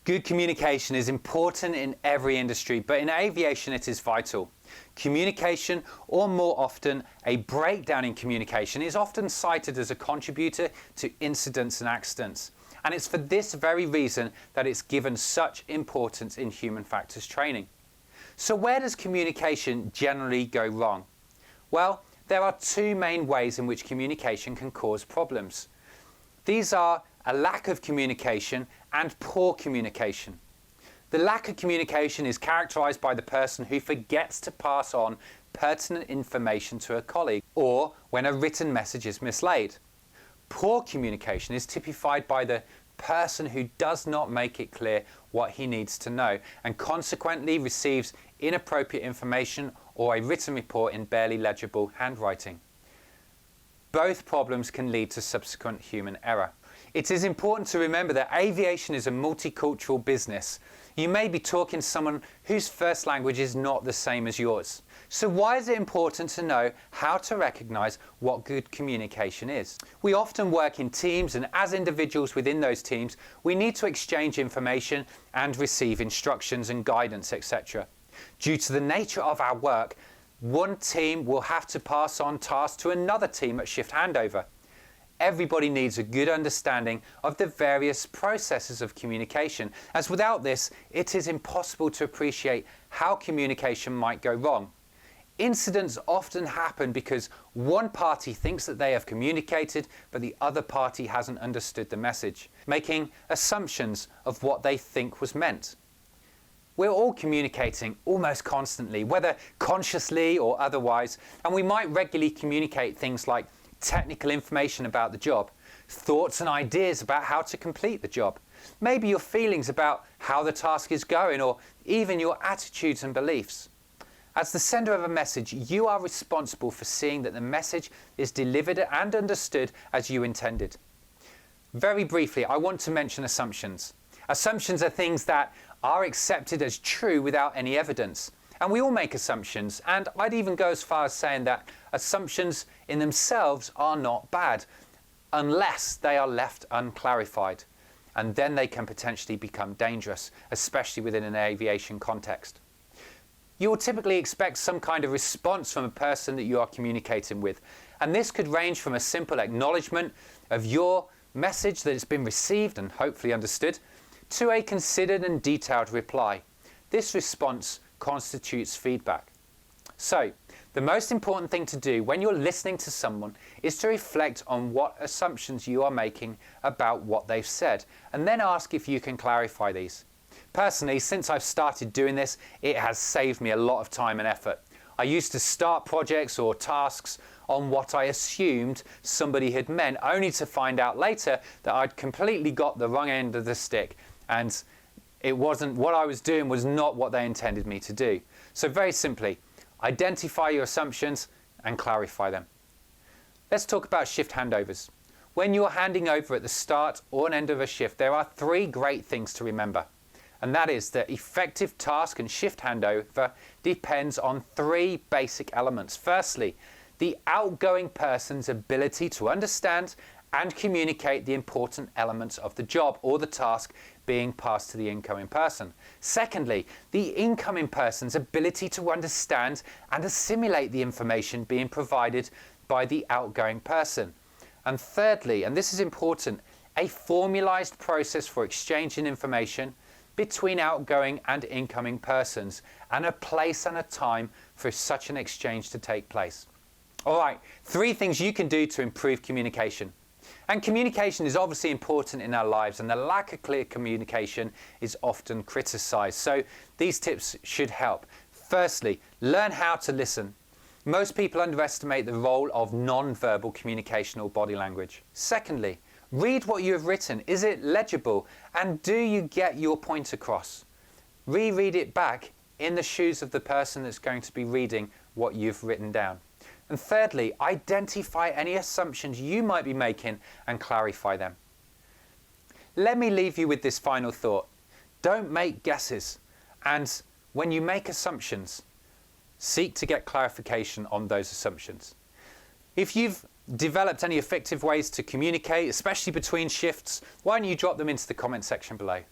Good communication is important in every industry, but in aviation it is vital. Communication, or more often, a breakdown in communication, is often cited as a contributor to incidents and accidents. And it's for this very reason that it's given such importance in human factors training. So where does communication generally go wrong? Well, there are two main ways in which communication can cause problems. These are a lack of communication and poor communication. The lack of communication is characterized by the person who forgets to pass on pertinent information to a colleague, or when a written message is mislaid. Poor communication is typified by the person who does not make it clear what he needs to know and consequently receives inappropriate information or a written report in barely legible handwriting. Both problems can lead to subsequent human error. It is important to remember that aviation is a multicultural business. You may be talking to someone whose first language is not the same as yours. So why is it important to know how to recognize what good communication is? We often work in teams, and as individuals within those teams, we need to exchange information and receive instructions and guidance, etc. Due to the nature of our work, one team will have to pass on tasks to another team at shift handover. Everybody needs a good understanding of the various processes of communication, as without this, it is impossible to appreciate how communication might go wrong. Incidents often happen because one party thinks that they have communicated, but the other party hasn't understood the message, making assumptions of what they think was meant. We're all communicating almost constantly, whether consciously or otherwise, and we might regularly communicate things like technical information about the job, thoughts and ideas about how to complete the job, maybe your feelings about how the task is going, or even your attitudes and beliefs. As the sender of a message, you are responsible for seeing that the message is delivered and understood as you intended. Very briefly, I want to mention assumptions. Assumptions are things that are accepted as true without any evidence. And we all make assumptions, and I'd even go as far as saying that assumptions in themselves are not bad, unless they are left unclarified. And then they can potentially become dangerous, especially within an aviation context. You will typically expect some kind of response from a person that you are communicating with. And this could range from a simple acknowledgement of your message that it's been received and hopefully understood, to a considered and detailed reply. This response constitutes feedback. So, the most important thing to do when you're listening to someone is to reflect on what assumptions you are making about what they've said, and then ask if you can clarify these. Personally, since I've started doing this, it has saved me a lot of time and effort. I used to start projects or tasks on what I assumed somebody had meant, only to find out later that I'd completely got the wrong end of the stick, and it wasn't what I was doing was not what they intended me to do. So very simply, identify your assumptions and clarify them. Let's talk about shift handovers. When you're handing over at the start or an end of a shift, there are three great things to remember. And that is that effective task and shift handover depends on three basic elements. Firstly, the outgoing person's ability to understand and communicate the important elements of the job or the task being passed to the incoming person. Secondly, the incoming person's ability to understand and assimilate the information being provided by the outgoing person. And thirdly, and this is important, a formalized process for exchanging information between outgoing and incoming persons, and a place and a time for such an exchange to take place. All right, three things you can do to improve communication. And communication is obviously important in our lives, and the lack of clear communication is often criticized. So these tips should help. Firstly, learn how to listen. Most people underestimate the role of non-verbal communication or body language. Secondly, read what you have written. Is it legible? And do you get your point across? Reread it back in the shoes of the person that's going to be reading what you've written down. And thirdly, identify any assumptions you might be making and clarify them. Let me leave you with this final thought. Don't make guesses. And when you make assumptions, seek to get clarification on those assumptions. If you've developed any effective ways to communicate, especially between shifts, why don't you drop them into the comment section below.